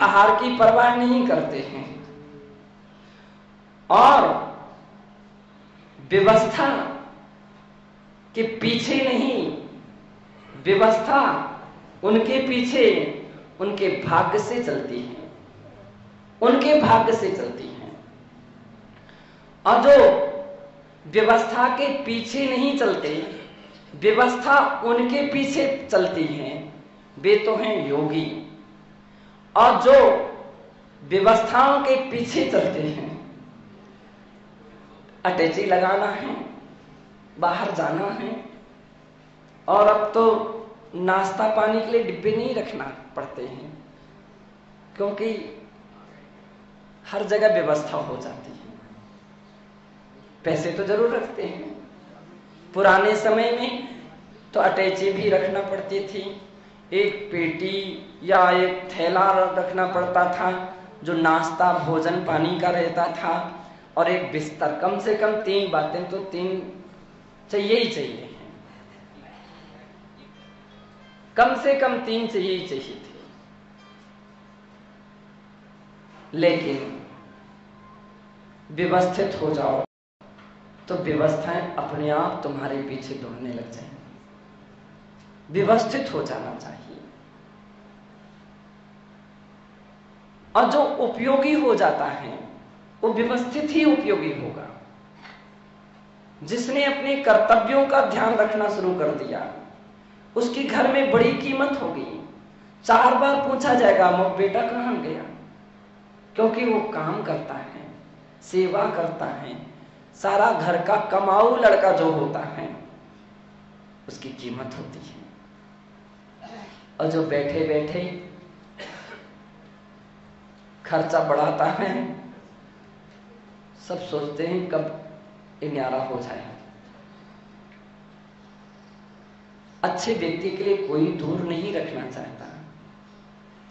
आहार की परवाह नहीं करते हैं और व्यवस्था के पीछे नहीं, व्यवस्था उनके पीछे उनके भाग्य से चलती है, उनके भाग्य से चलती है। और जो व्यवस्था के पीछे नहीं चलते, व्यवस्था उनके पीछे चलती है, वे तो हैं योगी। और जो व्यवस्थाओं के पीछे चलते हैं, अटैची लगाना है, बाहर जाना है, और अब तो नाश्ता पानी के लिए डिब्बे नहीं रखना पड़ते हैं, क्योंकि हर जगह व्यवस्था हो जाती है। पैसे तो जरूर रखते हैं। पुराने समय में तो अटैची भी रखना पड़ती थी, एक पेटी या एक थैला रखना पड़ता था जो नाश्ता भोजन पानी का रहता था, और एक बिस्तर। कम से कम 3 बातें तो 3 चाहिए ही चाहिए, कम से कम 3 चाहिए ही चाहिए थे। लेकिन व्यवस्थित हो जाओ तो व्यवस्थाएं अपने आप तुम्हारे पीछे दौड़ने लग जाएंगी। व्यवस्थित हो जाना चाहिए। और जो उपयोगी हो जाता है वो व्यवस्थित ही उपयोगी होगा। जिसने अपने कर्तव्यों का ध्यान रखना शुरू कर दिया, उसकी घर में बड़ी कीमत होगी। 4 बार पूछा जाएगा, मोह बेटा कहां गया, क्योंकि वो काम करता है, सेवा करता है। सारा घर का कमाऊ लड़का जो होता है उसकी कीमत होती है। और जो बैठे बैठे खर्चा बढ़ाता है, सब सोचते हैं कब ये न्यारा हो जाए। अच्छे व्यक्ति के लिए कोई दूर नहीं रखना चाहता,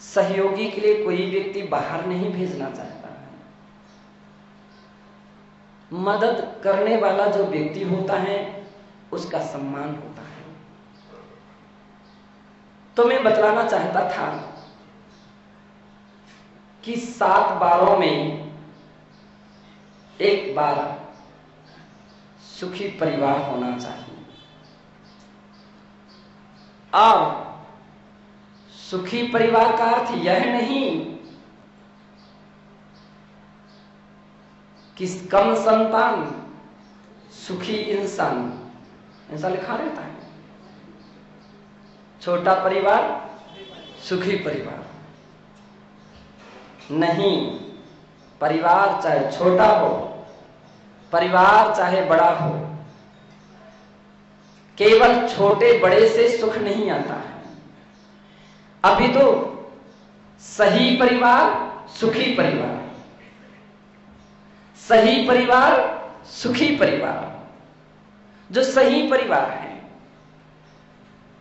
सहयोगी के लिए कोई व्यक्ति बाहर नहीं भेजना चाहता है। मदद करने वाला जो व्यक्ति होता है उसका सम्मान होता है। तो मैं बतलाना चाहता था कि 7 बारों में एक बार सुखी परिवार होना चाहिए। और सुखी परिवार का अर्थ यह नहीं कि कम संतान सुखी इंसान, ऐसा लिखा रहता है। छोटा परिवार सुखी परिवार नहीं। परिवार चाहे छोटा हो, परिवार चाहे बड़ा हो, केवल छोटे बड़े से सुख नहीं आता है। अभी तो सही परिवार सुखी परिवार, सही परिवार सुखी परिवार। जो सही परिवार है,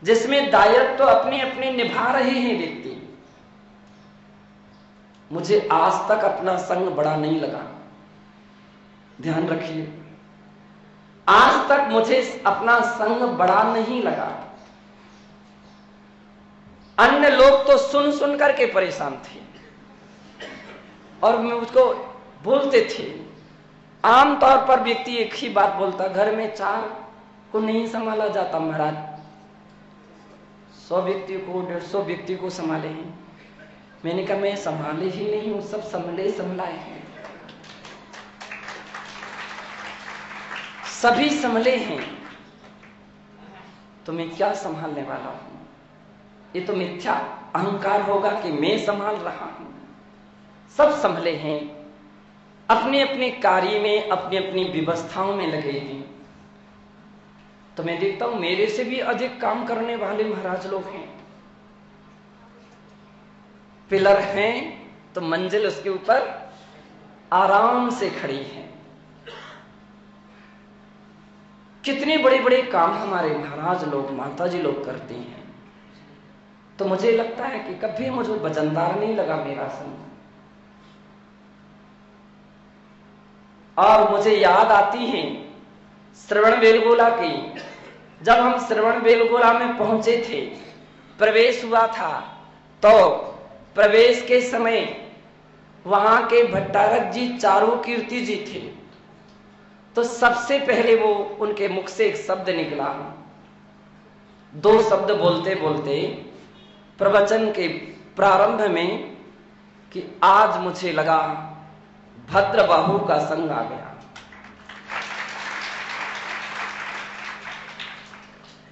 जिसमें दायित्व तो अपने अपने निभा रहे हैं व्यक्ति। मुझे आज तक अपना संग बड़ा नहीं लगा, ध्यान रखिए, आज तक मुझे अपना संग बड़ा नहीं लगा। अन्य लोग तो सुन सुन करके परेशान थे और मुझको बोलते थे। आमतौर पर व्यक्ति एक ही बात बोलता, घर में 4 को नहीं संभाला जाता महाराज, 100 व्यक्ति को 150 व्यक्ति को संभाले हैं। मैंने कहा मैं संभाले ही नहीं हूं, सब संभलाए हैं, सभी संभले हैं, तो मैं क्या संभालने वाला हूं। ये तो मिथ्या अहंकार होगा कि मैं संभाल रहा हूं। सब संभले हैं, अपने अपने कार्य में अपनी अपनी व्यवस्थाओं में लगे हैं। तो मैं देखता हूं मेरे से भी अधिक काम करने वाले महाराज लोग हैं। पिलर हैं तो मंजिल उसके ऊपर आराम से खड़ी है। कितने बड़े बड़े काम हमारे महाराज लोग माताजी लोग करती हैं। तो मुझे लगता है कि कभी मुझे वजनदार नहीं लगा मेरा संग। और मुझे याद आती है श्रवण बेलगोला की, जब हम श्रवण बेलगोला में पहुंचे थे, प्रवेश हुआ था, तो प्रवेश के समय वहां के भट्टारक जी चारू कीर्ति जी थे, तो सबसे पहले वो उनके मुख से एक शब्द निकला। 2 शब्द बोलते बोलते प्रवचन के प्रारंभ में कि आज मुझे लगा भद्रबाहु का संग आ गया।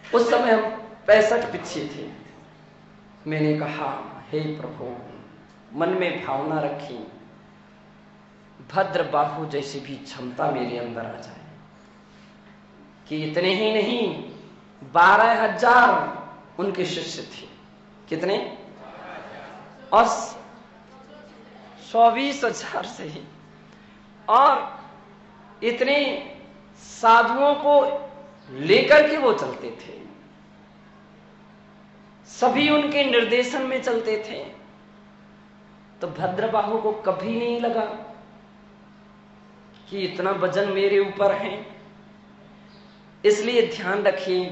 उस समय हम 65 पीछे थे। मैंने कहा, हे प्रभु, मन में भावना रखी, भद्रबाहु जैसी भी क्षमता मेरे अंदर आ जाए कि इतने ही नहीं 12,000 उनके शिष्य थे। कितने? और 24,000 से ही, और इतने साधुओं को लेकर के वो चलते थे, सभी उनके निर्देशन में चलते थे। तो भद्रबाहु को कभी नहीं लगा कि इतना वजन मेरे ऊपर है। इसलिए ध्यान रखिए,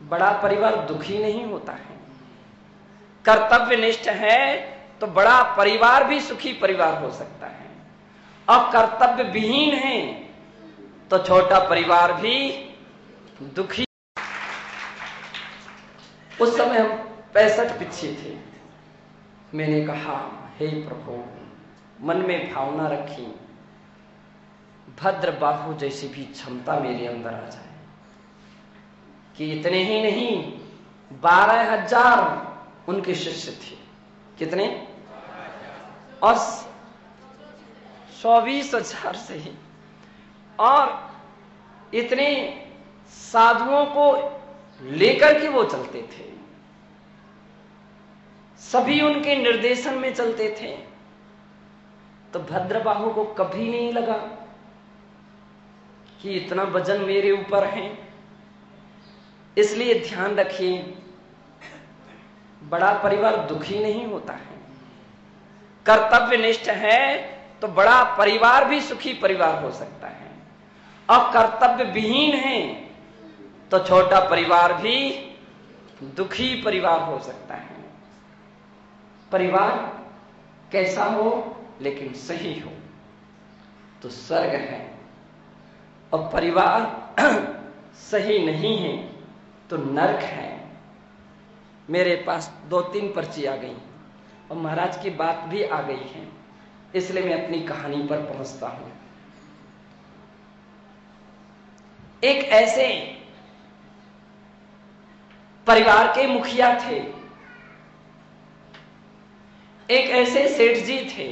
बड़ा परिवार दुखी नहीं होता है। कर्तव्यनिष्ठ है तो बड़ा परिवार भी सुखी परिवार हो सकता है, और कर्तव्य विहीन है तो छोटा परिवार भी दुखी। उस समय हम 65 पीछे थे। मैंने कहा, हे प्रभु, मन में भावना रखी, भद्रबाहु जैसी भी क्षमता मेरे अंदर आ जाए कि इतने ही नहीं 12,000 उनके शिष्य थे। कितने? और 24,000 से ही, और इतने साधुओं को लेकर के वो चलते थे, सभी उनके निर्देशन में चलते थे। तो भद्रबाहु को कभी नहीं लगा कि इतना वजन मेरे ऊपर है। इसलिए ध्यान रखिए, बड़ा परिवार दुखी नहीं होता है। कर्तव्यनिष्ठ है तो बड़ा परिवार भी सुखी परिवार हो सकता है, और कर्तव्य विहीन है तो छोटा परिवार भी दुखी परिवार हो सकता है। परिवार कैसा हो लेकिन सही हो तो स्वर्ग है, और परिवार सही नहीं है तो नरक है। मेरे पास 2-3 पर्ची आ गई और महाराज की बात भी आ गई है, इसलिए मैं अपनी कहानी पर पहुंचता हूं। एक ऐसे परिवार के मुखिया थे, एक ऐसे सेठ जी थे,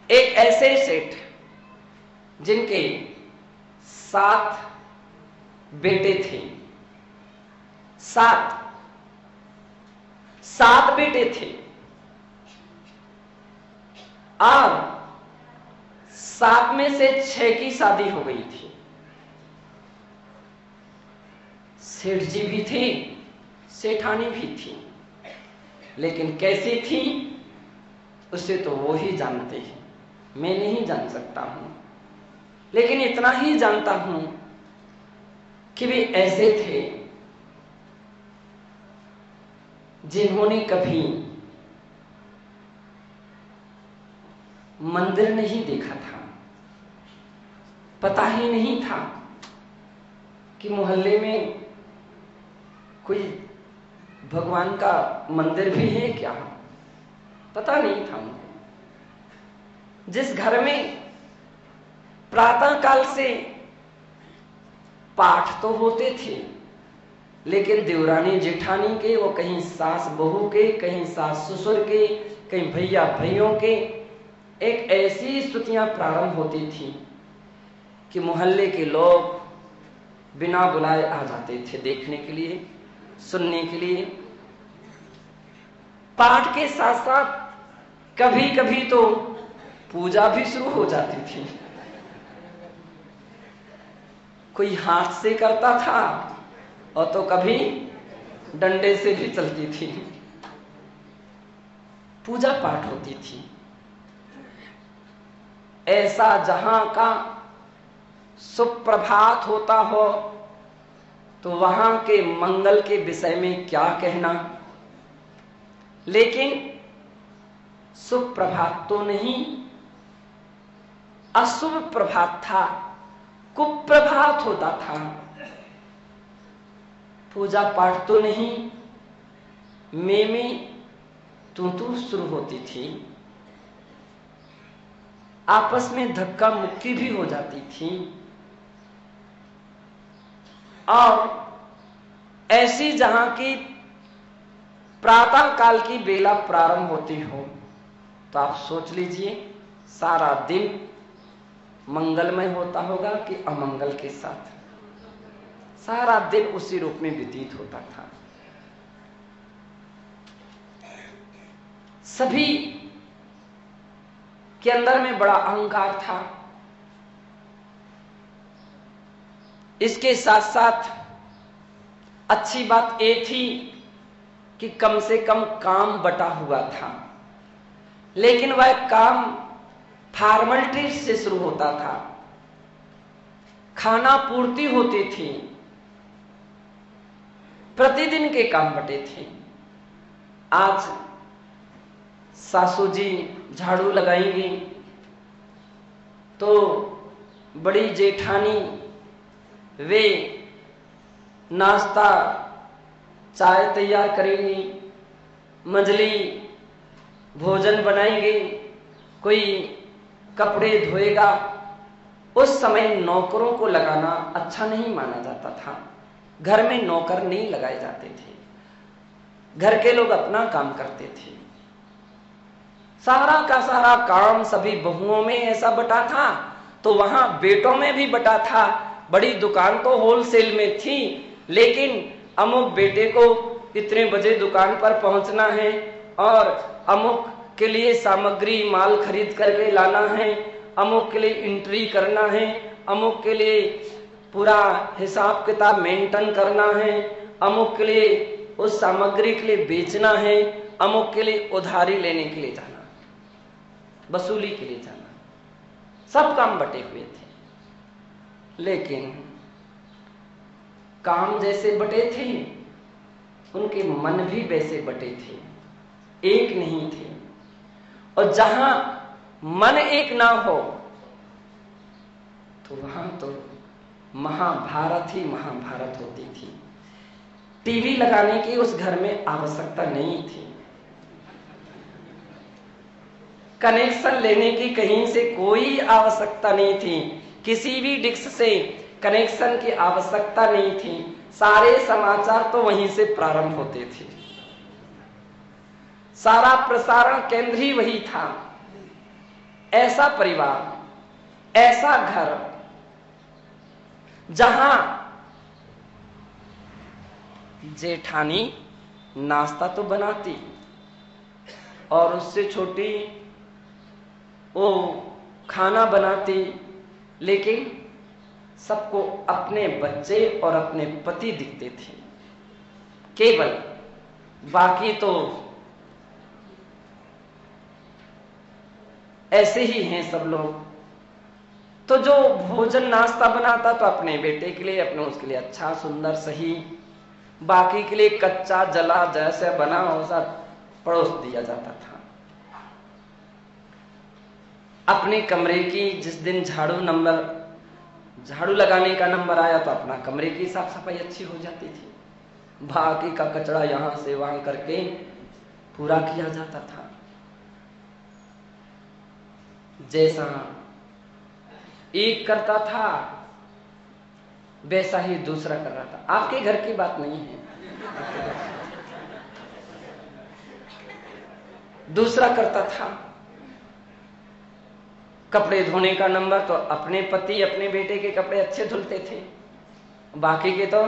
एक ऐसे सेठ जिनके 7 बेटे थे। 7 बेटे थे, और 7 में से 6 की शादी हो गई थी। सेठ जी भी थे, सेठानी भी थी, लेकिन कैसी थी उसे तो वो ही जानते हैं, मैं नहीं जान सकता हूं। लेकिन इतना ही जानता हूं कि वे ऐसे थे जिन्होंने कभी मंदिर नहीं देखा था। पता ही नहीं था कि मोहल्ले में कोई भगवान का मंदिर भी है क्या, पता नहीं था उनको। जिस घर में प्रातः काल से पाठ तो होते थे, लेकिन देवरानी जेठानी के, वो कहीं सास बहू के, कहीं सास ससुर के, कहीं भैया भाइयों के, एक ऐसी स्तुतियां प्रारंभ होती थी कि मोहल्ले के लोग बिना बुलाए आ जाते थे देखने के लिए, सुनने के लिए। पाठ के साथ साथ कभी कभी तो पूजा भी शुरू हो जाती थी। कोई हाथ से करता था और तो कभी डंडे से भी चलती थी। पूजा पाठ होती थी। ऐसा जहां का सुप्रभात होता हो तो वहां के मंगल के विषय में क्या कहना। लेकिन शुभ प्रभात तो नहीं, अशुभ प्रभात था, कुप्रभात होता था। पूजा पाठ तो नहीं, में तू शुरू होती थी, आपस में धक्का मुक्की भी हो जाती थी। और ऐसी जहां की प्रातः काल की बेला प्रारंभ होती हो तो आप सोच लीजिए सारा दिन मंगलमय होता होगा कि अमंगल के साथ। सारा दिन उसी रूप में व्यतीत होता था। सभी के अंदर में बड़ा अहंकार था। इसके साथ साथ अच्छी बात ये थी कि कम से कम काम बटा हुआ था, लेकिन वह काम फॉर्मेलिटी से शुरू होता था, खाना पूर्ति होती थी, प्रतिदिन के काम बटे थे। आज सासू जी झाड़ू लगाएंगी तो बड़ी जेठानी वे नाश्ता चाय तैयार करेंगी, मंझली भोजन बनाएंगे, कोई कपड़े धोएगा। उस समय नौकरों को लगाना अच्छा नहीं माना जाता था। घर में नौकर नहीं लगाए जाते थे, घर के लोग अपना काम करते थे। सारा का सारा काम सभी बहुओं में ऐसा बटा था, तो वहां बेटों में भी बटा था। बड़ी दुकान तो होलसेल में थी, लेकिन अमुक बेटे को इतने बजे दुकान पर पहुंचना है और अमुक के लिए सामग्री माल खरीद करके लाना है, अमुक के लिए एंट्री करना है, अमुक के लिए पूरा हिसाब किताब मेंटेन करना है, अमुक के लिए उस सामग्री के लिए बेचना है, अमुक के लिए उधारी लेने के लिए जाना, वसूली के लिए जाना। सब काम बटे हुए थे, लेकिन काम जैसे बटे थे उनके मन भी वैसे बटे थे, एक नहीं थे। और जहां मन एक ना हो तो वहां तो महाभारत ही महाभारत होती थी। टीवी लगाने की उस घर में आवश्यकता नहीं थी, कनेक्शन लेने की कहीं से कोई आवश्यकता नहीं थी, किसी भी डिस्क से कनेक्शन की आवश्यकता नहीं थी। सारे समाचार तो वहीं से प्रारंभ होते थे, सारा प्रसारण केंद्र ही वही था। ऐसा परिवार, ऐसा घर जहां जेठानी नाश्ता तो बनाती और उससे छोटी वो खाना बनाती, लेकिन सबको अपने बच्चे और अपने पति दिखते थे केवल, बाकी तो ऐसे ही हैं सब लोग। तो जो भोजन नाश्ता बनाता तो अपने बेटे के लिए, अपने उसके लिए अच्छा सुंदर सही, बाकी के लिए कच्चा जला जैसे बना हो सब परोस दिया जाता था। अपने कमरे की जिस दिन झाड़ू लगाने का नंबर आया तो अपना कमरे की साफ सफाई अच्छी हो जाती थी, बाकी का कचरा यहां से वहां करके पूरा किया जाता था। जैसा एक करता था वैसा ही दूसरा कर रहा था। आपके घर की बात नहीं है, दूसरा करता था। कपड़े धोने का नंबर तो अपने पति अपने बेटे के कपड़े अच्छे धुलते थे, बाकी के तो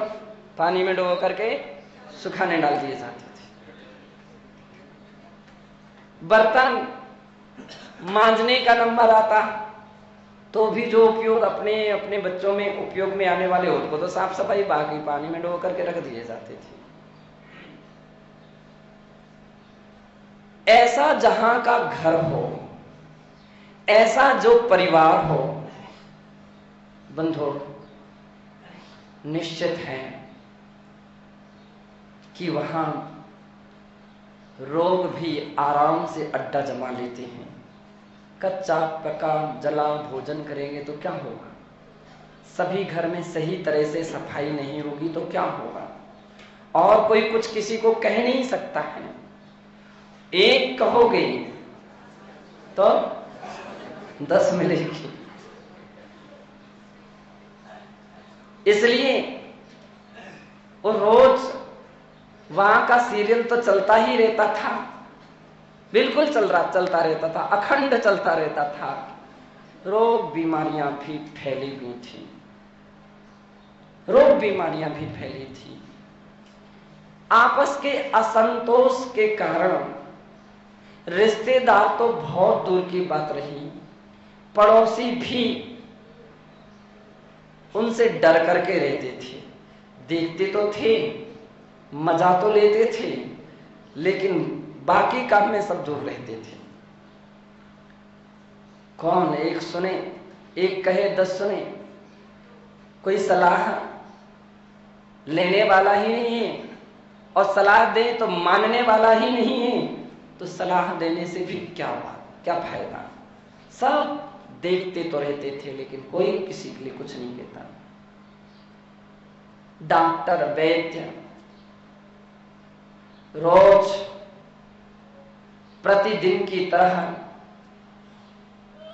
पानी में डुबो करके सुखाने डाल दिए जाते थे। बर्तन मांजने का नंबर आता तो भी जो उपयोग अपने अपने बच्चों में उपयोग में आने वाले हो उनको तो साफ सफाई, बाकी पानी में डुबो करके रख दिए जाते थे। ऐसा जहां का घर हो, ऐसा जो परिवार हो, बंधु निश्चित है कि वहां रोग भी आराम से अड्डा जमा लेते हैं। कच्चा पका जला भोजन करेंगे तो क्या होगा? सभी घर में सही तरह से सफाई नहीं होगी तो क्या होगा? और कोई कुछ किसी को कह नहीं सकता है। एक कहोगे तो 10 मिलेगी। इसलिए वो रोज वहां का सीरियल तो चलता ही रहता था, बिल्कुल चलता रहता था, अखंड चलता रहता था। रोग बीमारियां भी फैली हुई थी, रोग बीमारियां भी फैली थी। आपस के असंतोष के कारण रिश्तेदार तो बहुत दूर की बात रही, पड़ोसी भी उनसे डर करके रहते थे। देखते तो थे, मजा तो लेते थे, लेकिन बाकी काम में सब दूर रहते थे। कौन एक सुने, एक कहे 10 सुने, कोई सलाह लेने वाला ही नहीं है, और सलाह दे तो मानने वाला ही नहीं है, तो सलाह देने से भी क्या बात, क्या फायदा? सब देखते तो रहते थे, लेकिन कोई किसी के लिए कुछ नहीं कहता। डॉक्टर वैद्य रोज प्रतिदिन की तरह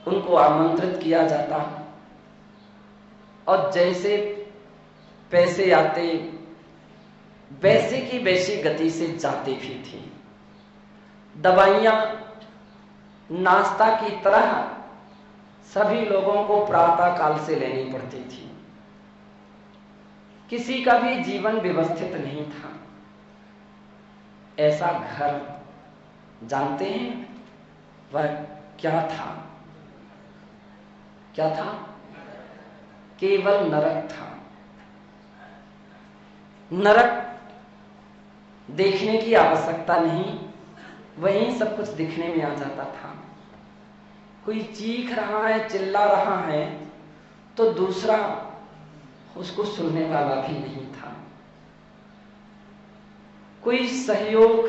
उनको आमंत्रित किया जाता, और जैसे पैसे आते वैसे की वैसी गति से जाते भी थे। दवाइयां नाश्ता की तरह सभी लोगों को प्रातः काल से लेनी पड़ती थी। किसी का भी जीवन व्यवस्थित नहीं था। ऐसा घर जानते हैं वह क्या था? क्या था? केवल नरक था। नरक देखने की आवश्यकता नहीं, वहीं सब कुछ दिखने में आ जाता था। कोई चीख रहा है, चिल्ला रहा है, तो दूसरा उसको सुनने वाला भी नहीं था। कोई सहयोग,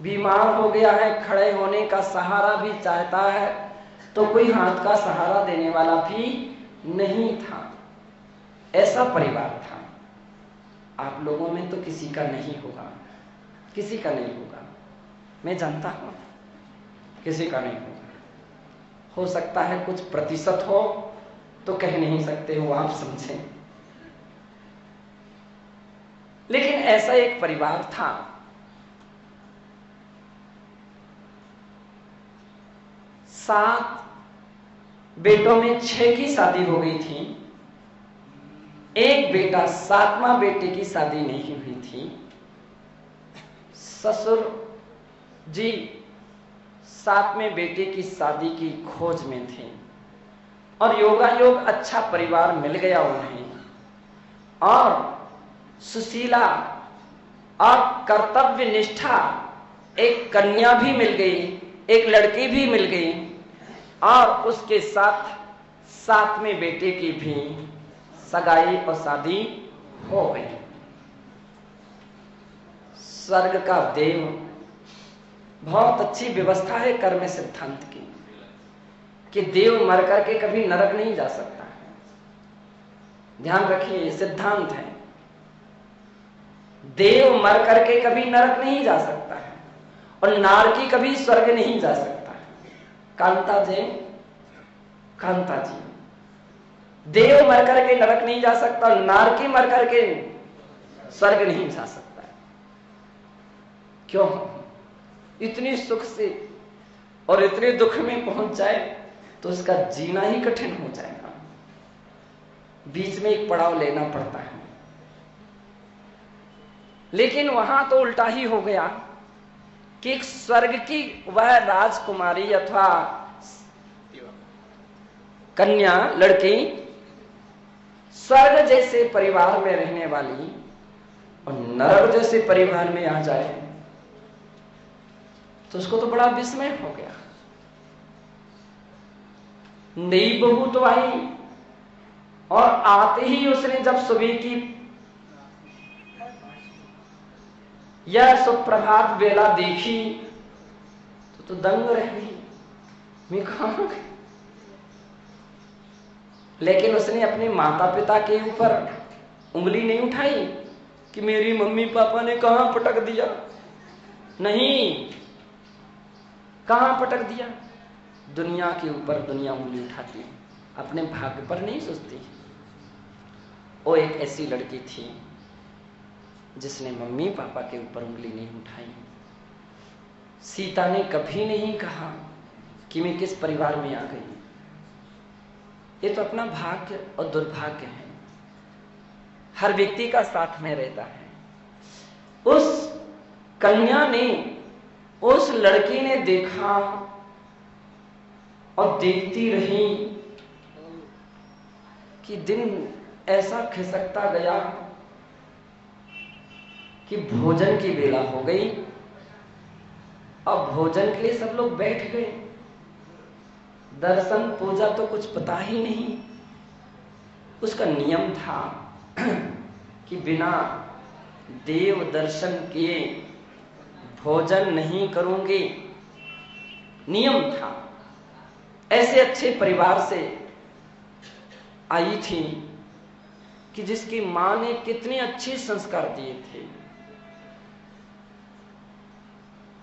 बीमार हो गया है, खड़े होने का सहारा भी चाहता है, तो कोई हाथ का सहारा देने वाला भी नहीं था। ऐसा परिवार था। आप लोगों में तो किसी का नहीं होगा, किसी का नहीं होगा, मैं जानता हूं, किसी का नहीं होगा। हो सकता है कुछ प्रतिशत हो, तो कह नहीं सकते हो, आप समझें। लेकिन ऐसा एक परिवार था। 7 बेटों में 6 की शादी हो गई थी। एक बेटा, 7वां बेटे की शादी नहीं हुई थी। ससुर जी 7वें बेटे की शादी की खोज में थे, और योगायोग अच्छा परिवार मिल गया उन्हें, और सुशीला और कर्तव्य निष्ठा एक कन्या भी मिल गई, एक लड़की भी मिल गई, और उसके साथ 7वें बेटे की भी सगाई और शादी हो गई। स्वर्ग का देव, बहुत अच्छी व्यवस्था है कर्म सिद्धांत की, कि देव मर करके कभी नरक नहीं जा सकता। ध्यान रखिए, सिद्धांत है। देव मर करके कभी नरक नहीं जा सकता है, और नारकी कभी स्वर्ग नहीं जा सकता है। कांता जी, देव मर करके नरक नहीं जा सकता, और नारकी मर करके स्वर्ग नहीं जा सकता है। क्यों? इतनी सुख से और इतने दुख में पहुंच जाए तो उसका जीना ही कठिन हो जाएगा। बीच में एक पड़ाव लेना पड़ता है। लेकिन वहां तो उल्टा ही हो गया कि एक स्वर्ग की वह राजकुमारी अथवा कन्या, लड़की, स्वर्ग जैसे परिवार में रहने वाली और नरक जैसे परिवार में आ जाए तो उसको तो बड़ा विस्मय हो गया। नई बहू तो आई, और आते ही उसने जब सुबह की यह सुप्रभात बेला देखी तो दंग रह गई, मैं कहां गई। लेकिन उसने अपने माता पिता के ऊपर उंगली नहीं उठाई कि मेरी मम्मी पापा ने कहां पटक दिया। नहीं, कहां पटक दिया? दुनिया के ऊपर दुनिया उंगली उठाती है, अपने भाग्य पर नहीं सोचती। वो एक ऐसी लड़की थी जिसने मम्मी पापा के ऊपर उंगली नहीं उठाई। सीता ने कभी नहीं कहा कि मैं किस परिवार में आ गई। ये तो अपना भाग्य और दुर्भाग्य है, हर व्यक्ति का साथ में रहता है। उस कन्या ने, उस लड़की ने देखा और देखती रही कि दिन ऐसा खिसकता गया कि भोजन की बेला हो गई। अब भोजन के लिए सब लोग बैठ गए। दर्शन पूजा तो कुछ पता ही नहीं। उसका नियम था कि बिना देव दर्शन किए भोजन नहीं करूंगी, नियम था। ऐसे अच्छे परिवार से आई थी कि जिसकी मां ने कितने अच्छे संस्कार दिए थे।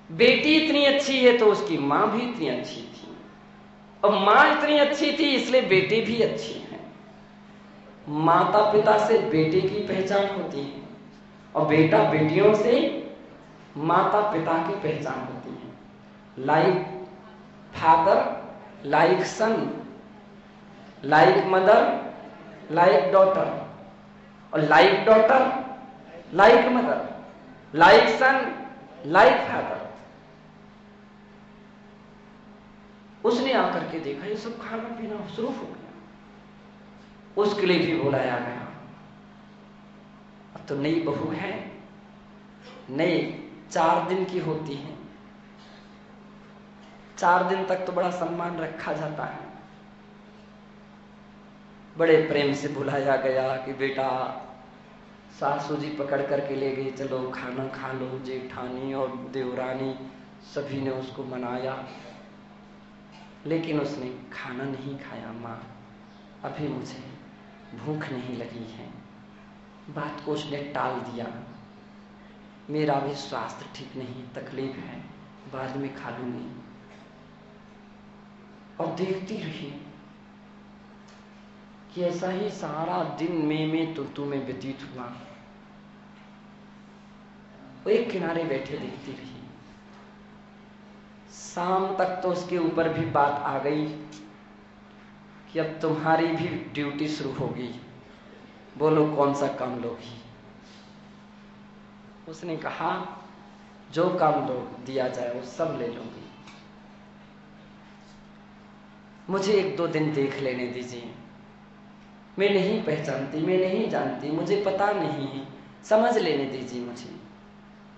बेटी इतनी अच्छी है तो उसकी मां भी इतनी अच्छी थी, और मां इतनी अच्छी थी इसलिए बेटी भी अच्छी है। माता पिता से बेटे की पहचान होती है और बेटा बेटियों से माता पिता की पहचान होती है। Like father, like son, like mother, like daughter, और like daughter, like mother, like son, like father. उसने आकर के देखा ये सब खाना पीना शुरू हो गया। उसके लिए भी बुलाया गया। अब तो नई बहू है, नई 4 दिन की होती है। 4 दिन तक तो बड़ा सम्मान रखा जाता है। बड़े प्रेम से बुलाया गया कि बेटा, सासू जी पकड़ करके ले गई, चलो खाना खा लो। जेठानी और देवरानी सभी ने उसको मनाया, लेकिन उसने खाना नहीं खाया। माँ, अभी मुझे भूख नहीं लगी है। बात को उसने टाल दिया, मेरा भी स्वास्थ्य ठीक नहीं, तकलीफ है, बाद में खा लूंगी। और देखती रही कि ऐसा ही सारा दिन में तू में व्यतीत हुआ। वो एक किनारे बैठे देखती रही। शाम तक तो उसके ऊपर भी बात आ गई कि अब तुम्हारी भी ड्यूटी शुरू होगी, बोलो कौन सा काम लोगी। उसने कहा जो काम दो दिया जाए वो सब ले लूंगी, मुझे 1-2 दिन देख लेने दीजिए। मैं नहीं पहचानती, मैं नहीं जानती, मुझे पता नहीं है, समझ लेने दीजिए मुझे।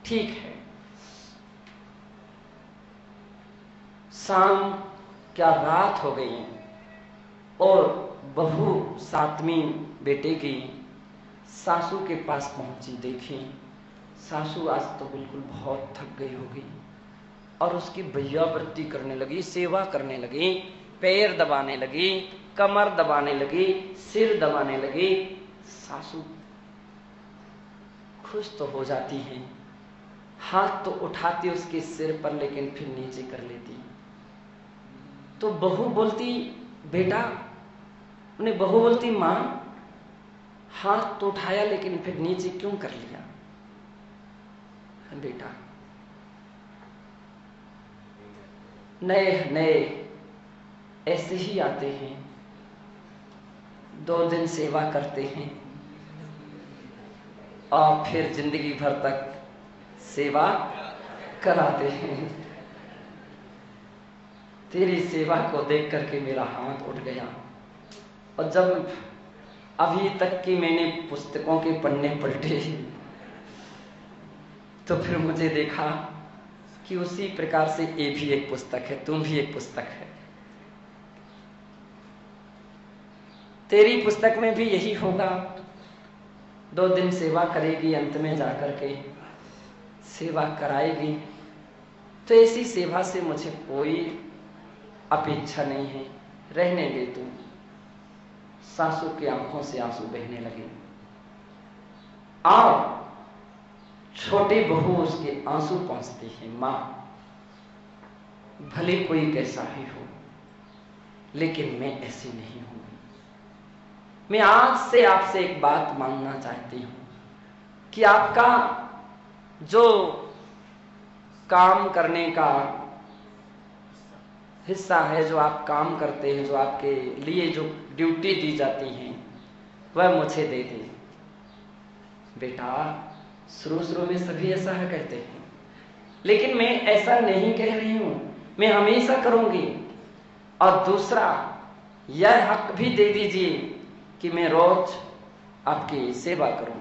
ठीक है। शाम क्या रात हो गई और बहू 7वीं बेटे की सासू के पास पहुंची। देखी सासू आज तो बिल्कुल बहुत थक गई होगी और उसकी भैयावृत्ति करने लगी, सेवा करने लगी, पैर दबाने लगी, कमर दबाने लगी, सिर दबाने लगी। सासू खुश तो हो जाती हैं, हाथ तो उठाती उसके सिर पर, लेकिन फिर नीचे कर लेती। तो बहू बोलती बेटा, उन्हें बहू बोलती मां, हाथ तो उठाया लेकिन फिर नीचे क्यों कर लिया? बेटा, नए नए ऐसे ही आते हैं, 2 दिन सेवा करते हैं और फिर जिंदगी भर तक सेवा कराते हैं। तेरी सेवा को देख करके मेरा हाथ उठ गया। और जब अभी तक की मैंने पुस्तकों के पन्ने पलटे तो फिर मुझे देखा कि उसी प्रकार से ये भी एक पुस्तक है, तुम भी एक पुस्तक है। तेरी पुस्तक में भी यही होगा, 2 दिन सेवा करेगी, अंत में जाकर के सेवा कराएगी, तो ऐसी सेवा से मुझे कोई अपेक्षा नहीं है, रहने दे तू। सासू की आंखों से आंसू बहने लगे और छोटी बहू उसके आंसू पहुंचती है। मां, भले कोई कैसा ही हो, लेकिन मैं ऐसी नहीं हूं। मैं आज से आपसे एक बात मांगना चाहती हूं कि आपका जो काम करने का हिस्सा है, जो आप काम करते हैं, जो आपके लिए जो ड्यूटी दी जाती है, वह मुझे दे दे। बेटा, शुरू में सभी ऐसा है कहते हैं, लेकिन मैं ऐसा नहीं कह रही हूं, मैं हमेशा करूंगी। और दूसरा, यह हक भी दे दीजिए कि मैं रोज आपकी सेवा करूं।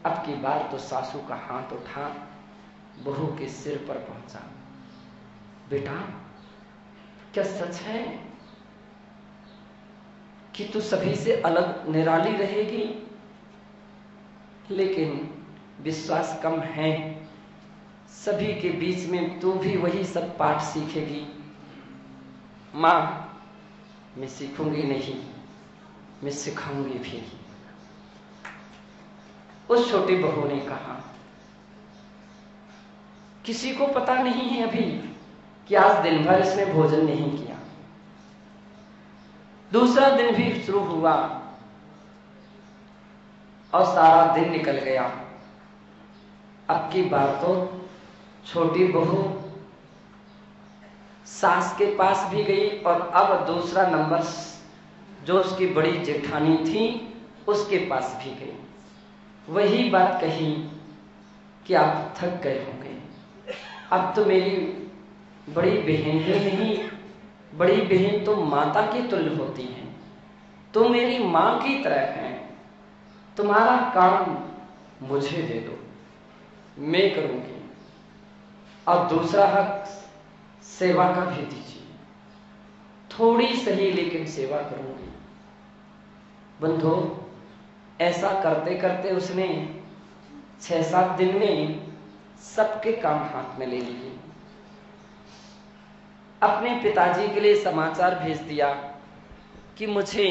अब की बार तो सासू का हाथ उठा बहू के सिर पर पहुंचा। बेटा, क्या सच है कि तू सभी से अलग निराली रहेगी? लेकिन विश्वास कम है, सभी के बीच में तू भी वही सब पाठ सीखेगी। मां, मैं सीखूंगी नहीं, मैं सिखाऊंगी भी। उस छोटी बहू ने कहा, किसी को पता नहीं है अभी कि आज दिन भर इसने भोजन नहीं किया। दूसरा दिन भी शुरू हुआ और सारा दिन निकल गया। अब की बार तो छोटी बहू सास के पास भी गई और अब दूसरा नंबर जो उसकी बड़ी जेठानी थी उसके पास भी गई। वही बात कही कि आप थक गए होंगे, अब तो मेरी बड़ी बहन ही नहीं, बड़ी बहन तो माता की तुल्य होती है, तो मेरी मां की तरह है, तुम्हारा काम मुझे दे दो, मैं करूंगी। और दूसरा हक सेवा का भी दीजिए, थोड़ी सही लेकिन सेवा करूंगी। बंधु, ऐसा करते करते उसने 6-7 दिन में सबके काम हाथ में ले लिए। अपने पिताजी के लिए समाचार भेज दिया कि मुझे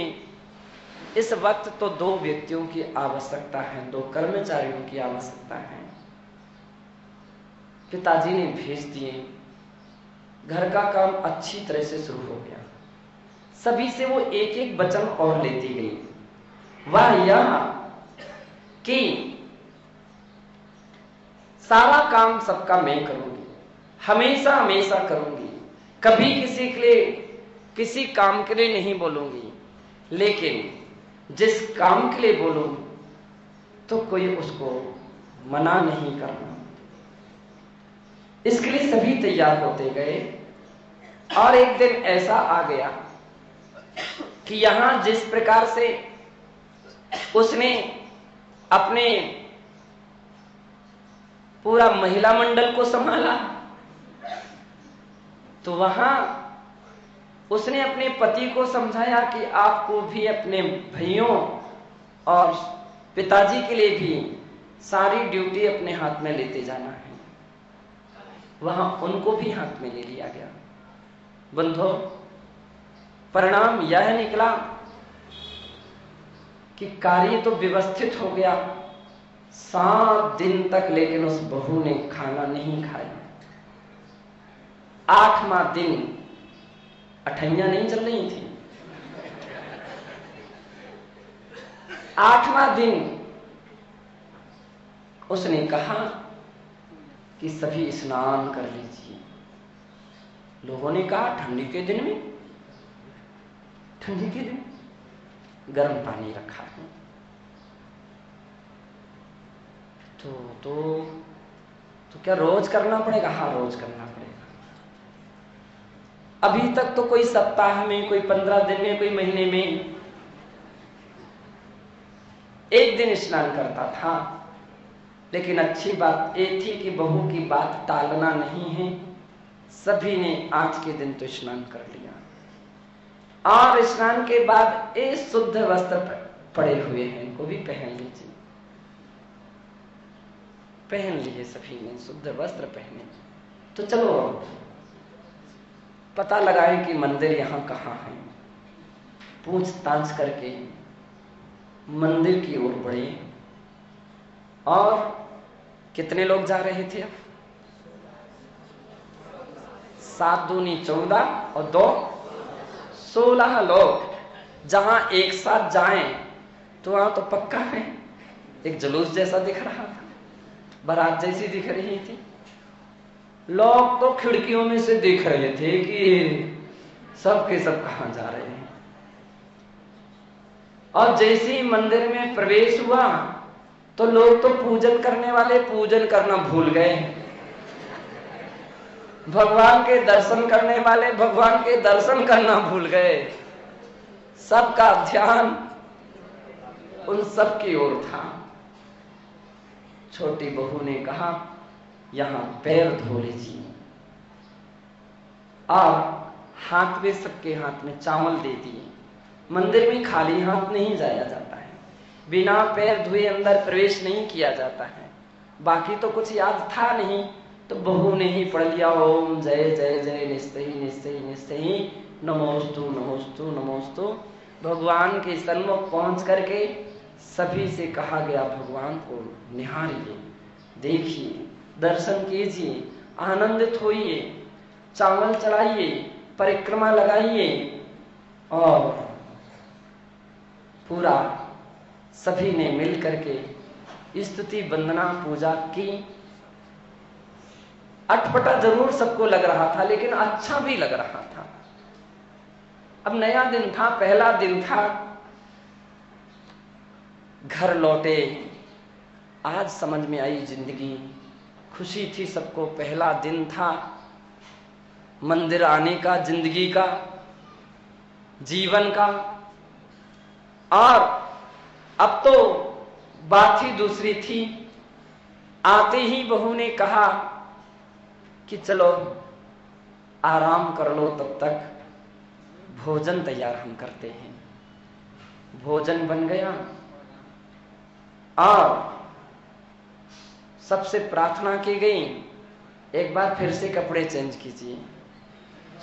इस वक्त तो 2 व्यक्तियों की आवश्यकता है, 2 कर्मचारियों की आवश्यकता है। पिताजी ने भेज दिए। घर का काम अच्छी तरह से शुरू हो गया। सभी से वो एक एक वचन और लेती गई। वह यह कि सारा काम सबका मैं करूंगी, हमेशा हमेशा करूंगी, कभी किसी के लिए किसी काम के लिए नहीं बोलूंगी, लेकिन जिस काम के लिए बोलूं तो कोई उसको मना नहीं करना। इसके लिए सभी तैयार होते गए और एक दिन ऐसा आ गया कि यहां जिस प्रकार से उसने अपने पूरा महिला मंडल को संभाला, तो वहां उसने अपने पति को समझाया कि आपको भी अपने भाइयों और पिताजी के लिए भी सारी ड्यूटी अपने हाथ में लेते जाना है। वहां उनको भी हाथ में ले लिया गया। बंधुओं, परिणाम यह निकला कि कार्य तो व्यवस्थित हो गया 7 दिन तक, लेकिन उस बहू ने खाना नहीं खाया। 8वां दिन अठैया नहीं चल रही थी। 8वां दिन उसने कहा कि सभी स्नान कर लीजिए। लोगों ने कहा, ठंडी के दिन में? ठंडी के दिन गर्म पानी रखा है। तो क्या रोज करना पड़ेगा? हाँ, रोज करना पड़ेगा। अभी तक तो कोई सप्ताह में, कोई 15 दिन में, कोई महीने में 1 दिन स्नान करता था। लेकिन अच्छी बात ये थी कि बहू की बात टालना नहीं है। सभी ने आज के दिन तो स्नान कर लिया और स्नान के बाद ये शुद्ध वस्त्र पड़े हुए हैं, इनको भी पहन लीजिए। पहन लिए सभी ने, शुद्ध वस्त्र पहने। तो चलो पता लगाएं कि मंदिर यहाँ कहाँ है। पूछताछ करके मंदिर की ओर बढ़े। और कितने लोग जा रहे थे? अब 7 दूनी 14 और 2 16 लोग। जहां एक साथ जाएं तो वहां तो पक्का है, एक जुलूस जैसा दिख रहा था, बारात जैसी दिख रही थी। लोग तो खिड़कियों में से देख रहे थे कि सब के सब कहां जा रहे हैं। और जैसे ही मंदिर में प्रवेश हुआ तो लोग तो पूजन करने वाले पूजन करना भूल गए, भगवान के दर्शन करने वाले भगवान के दर्शन करना भूल गए। सबका ध्यान उन सब की ओर था। छोटी बहू ने कहा, यहां पैर धो लीजिए। और हाथ में, सबके हाथ में चावल दे दिए। मंदिर में खाली हाथ नहीं जाया जाता है, बिना पैर धोए अंदर प्रवेश नहीं किया जाता है। बाकी तो कुछ याद था नहीं, तो बहू ने ही पढ़ लिया, ओम जय जय जय निस्तहि निस्तहि निस्तहि नमोस्तु नमोस्तु नमोस्तु। भगवान के सन्मुख पहुंच करके सभी से कहा गया, भगवान को निहारिए, देखिए, दर्शन कीजिए, आनंदित होइए, चावल चढ़ाइए, परिक्रमा लगाइए। और पूरा सभी ने मिल करके स्तुति वंदना पूजा की। अटपटा जरूर सबको लग रहा था, लेकिन अच्छा भी लग रहा था। अब नया दिन था, पहला दिन था, घर लौटे, आज समझ में आई जिंदगी, खुशी थी सबको। पहला दिन था मंदिर आने का, जिंदगी का, जीवन का। और अब तो बात ही दूसरी थी। आते ही बहू ने कहा कि चलो आराम कर लो, तब तक भोजन तैयार हम करते हैं। भोजन बन गया और सबसे प्रार्थना की गई, एक बार फिर से कपड़े चेंज कीजिए,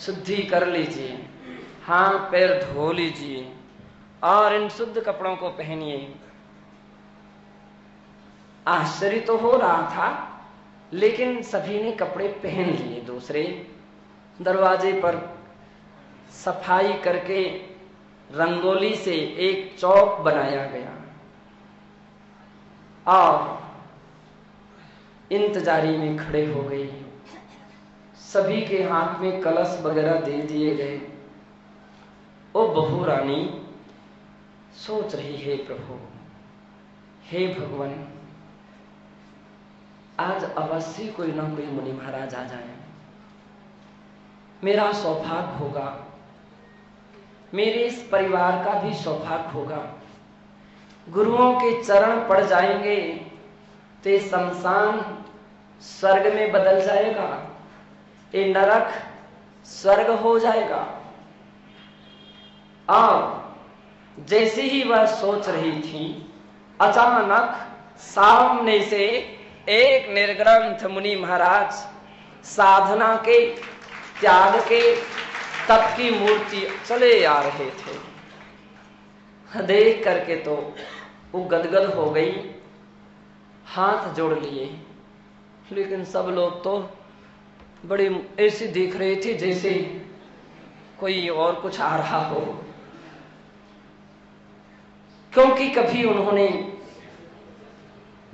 शुद्धि कर लीजिए, हाथ पैर धो लीजिए और इन शुद्ध कपड़ों को पहनिए। आश्चर्य तो हो रहा था, लेकिन सभी ने कपड़े पहन लिए। दूसरे दरवाजे पर सफाई करके रंगोली से एक चौक बनाया गया और इंतजारी में खड़े हो गई। सभी के हाथ में कलश वगैरह दे दिए गए। ओ बहू रानी सोच रही है, प्रभु, हे भगवान, आज अवश्य कोई ना कोई मुनि महाराज आ जाए, मेरा सौभाग्य होगा, मेरे इस परिवार का भी सौभाग्य होगा। गुरुओं के चरण पड़ जाएंगे तो ये शमशान स्वर्ग में बदल जाएगा, ये नरक स्वर्ग हो जाएगा। और जैसे ही वह सोच रही थी, अचानक सामने से एक निर्ग्रंथ मुनि महाराज साधना के, त्याग के, तप की मूर्ति चले आ रहे थे। देख करके तो वो गदगद हो गई, हाथ जोड़ लिए। लेकिन सब लोग तो बड़ी ऐसे देख रहे थे जैसे कोई और कुछ आ रहा हो, क्योंकि कभी उन्होंने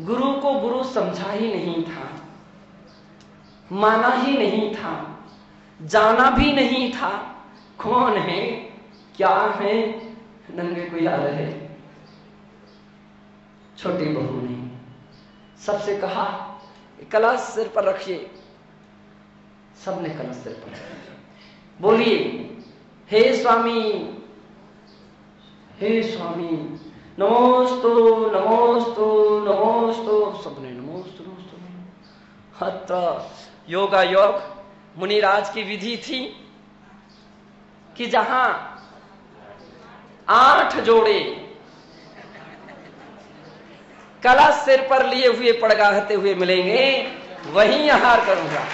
गुरु को गुरु समझा ही नहीं था, माना ही नहीं था, जाना भी नहीं था। कौन है, क्या है, नंगे को याद है। छोटी बहू ने सबसे कहा, कलश सिर पर रखिए। सबने कलश सिर पर रखा। बोलिए, हे स्वामी, हे स्वामी, नमोस्तु नमोस्तु नमोस्तु। सबने नमोस्तु नमोस्तु। अत्र योगा योग मुनिराज की विधि थी कि जहां 8 जोड़े कलश सिर पर लिए हुए पड़गाहते हुए मिलेंगे, वहीं आहार करूंगा।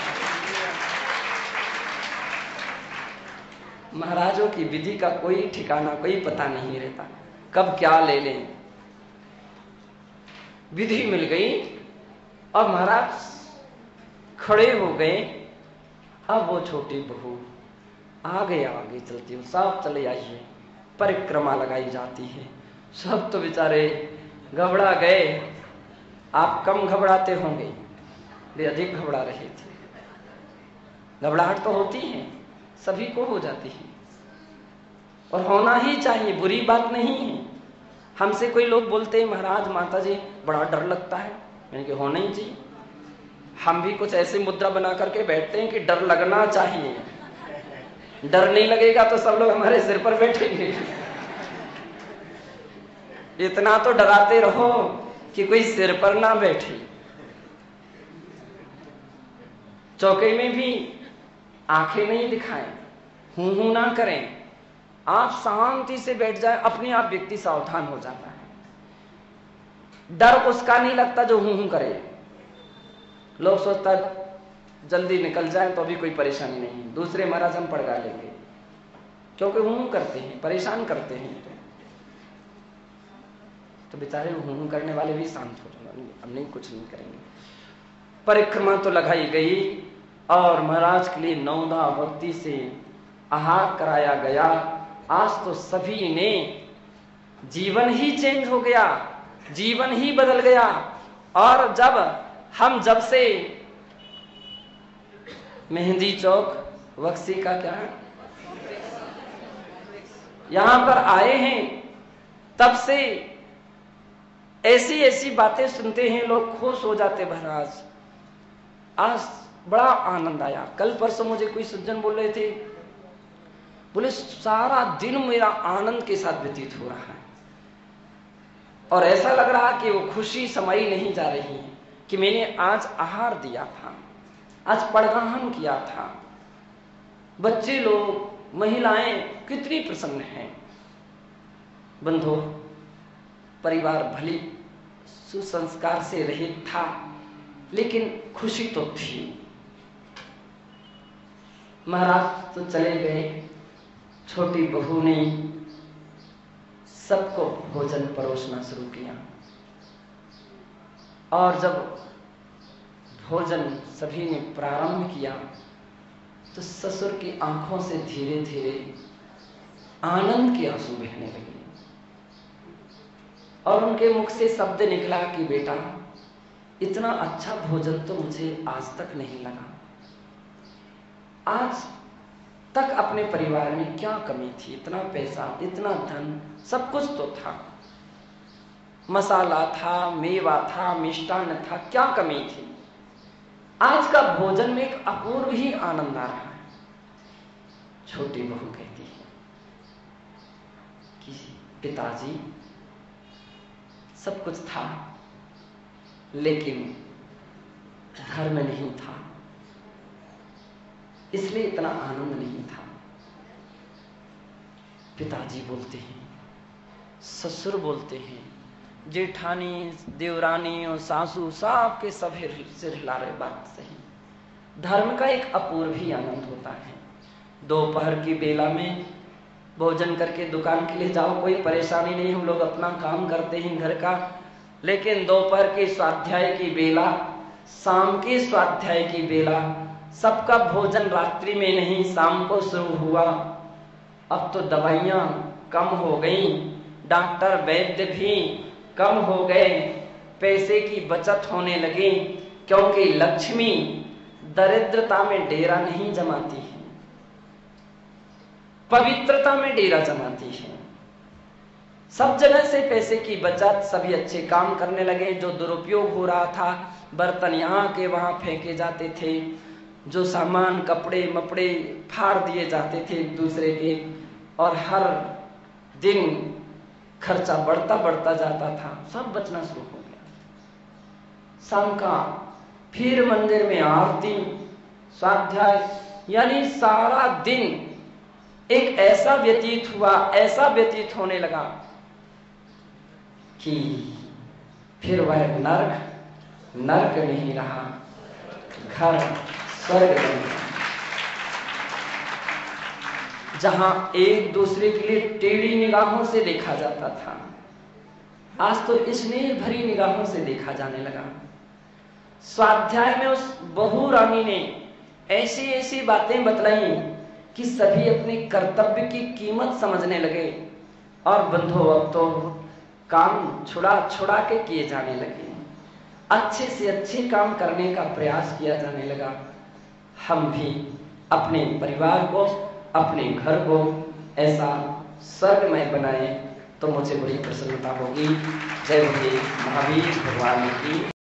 महाराजों की विधि का कोई ठिकाना, कोई पता नहीं रहता, कब क्या ले लें। विधि मिल गई और महाराज खड़े हो गए। अब वो छोटी बहू आगे आगे चलती हूँ, सब चले आइए, परिक्रमा लगाई जाती है। सब तो बेचारे घबरा गए। आप कम घबराते होंगे, वे अधिक घबरा रहे थे। घबराहट तो होती है, सभी को हो जाती है और होना ही चाहिए, बुरी बात नहीं है। हमसे कोई लोग बोलते हैं महाराज माता जी बड़ा डर लगता है, मैंने कहा होना ही चाहिए। हम भी कुछ ऐसी मुद्रा बना करके बैठते हैं कि डर लगना चाहिए। डर नहीं लगेगा तो सब लोग हमारे सिर पर बैठेंगे। इतना तो डराते रहो कि कोई सिर पर ना बैठे। चौके में भी आंखें नहीं दिखाएं, हूं हूं ना करें, आप शांति से बैठ जाए, अपने आप व्यक्ति सावधान हो जाता है। डर उसका नहीं लगता जो हूं हूं करे। लोग सोचता जल्दी निकल जाए तो अभी कोई परेशानी नहीं है, दूसरे महाराज हम पड़गा लेंगे, क्योंकि हूं हूं करते हैं, परेशान करते हैं। तो बेचारे हूं करने वाले भी शांत हो जाए, अब नहीं कुछ नहीं करेंगे। परिक्रमा तो लगाई गई और महाराज के लिए नौदा भक्ति से आहार कराया गया। आज तो सभी ने जीवन ही चेंज हो गया, जीवन ही बदल गया। और जब से मेहंदी चौक वक्सी का क्या है यहां पर आए हैं, तब से ऐसी ऐसी बातें सुनते हैं, लोग खुश हो जाते। महाराज आज बड़ा आनंद आया। कल परसों मुझे कोई सज्जन बोल रहे थे, बोले सारा दिन मेरा आनंद के साथ व्यतीत हो रहा है और ऐसा लग रहा कि वो खुशी समाई नहीं जा रही है कि मैंने आज आहार दिया था, आज पड़गाहन किया था। बच्चे लोग, महिलाएं कितनी प्रसन्न हैं। बंधु परिवार भली सुसंस्कार से रहित था, लेकिन खुशी तो थी। महाराज तो चले गए, छोटी बहू ने सबको भोजन परोसना शुरू किया और जब भोजन सभी ने प्रारंभ किया तो ससुर की आंखों से धीरे धीरे आनंद के आंसू बहने लगे और उनके मुख से शब्द निकला कि बेटा इतना अच्छा भोजन तो मुझे आज तक नहीं लगा। आज तक अपने परिवार में क्या कमी थी, इतना पैसा, इतना धन, सब कुछ तो था, मसाला था, मेवा था, मिष्टान्न था, क्या कमी थी। आज का भोजन में एक अपूर्व ही आनंद आ रहा है। छोटी बहू कहती है कि पिताजी सब कुछ था लेकिन धर्म नहीं था, इसलिए इतना आनंद नहीं था। पिताजी बोलते हैं, ससुर बोलते हैं, जेठानी, देवरानी और सासू सब के सब सिर हिला रहे, बात सही। धर्म का एक अपूर्व ही आनंद होता है। दोपहर की बेला में भोजन करके दुकान के लिए जाओ, कोई परेशानी नहीं, हम लोग अपना काम करते हैं घर का। लेकिन दोपहर के स्वाध्याय की बेला, शाम के स्वाध्याय की बेला, सबका भोजन रात्रि में नहीं शाम को शुरू हुआ। अब तो दवाइयां कम हो गई, डॉक्टर वैद्य भी कम हो गए, पैसे की बचत होने लगी, क्योंकि लक्ष्मी दरिद्रता में डेरा नहीं जमाती है, पवित्रता में डेरा जमाती है। सब जगह से पैसे की बचत, सभी अच्छे काम करने लगे। जो दुरुपयोग हो रहा था, बर्तन यहाँ के वहां फेंके जाते थे, जो सामान कपड़े मपड़े फाड़ दिए जाते थे एक दूसरे के, और हर दिन खर्चा बढ़ता बढ़ता जाता था, सब बचना शुरू हो गया। शाम का फिर मंदिर में आरती, स्वाध्याय, यानी सारा दिन एक ऐसा व्यतीत हुआ, ऐसा व्यतीत होने लगा कि फिर वह नरक नरक नहीं रहा, घर स्वर्ग बन गया। जहां एक दूसरे के लिए टेढ़ी निगाहों से देखा जाता था, आज तो स्नेह भरी निगाहों से देखा जाने लगा। स्वाध्याय में उस बहू रानी ने ऐसी ऐसी बातें बतलाई कि सभी अपने कर्तव्य की कीमत समझने लगे और बंधु अब तो काम छुड़ा छुड़ा के किए जाने लगे, अच्छे से अच्छे काम करने का प्रयास किया जाने लगा। हम भी अपने परिवार को, अपने घर को ऐसा स्वर्गमय बनाए तो मुझे बड़ी प्रसन्नता होगी। जय बोले महावीर भगवान की।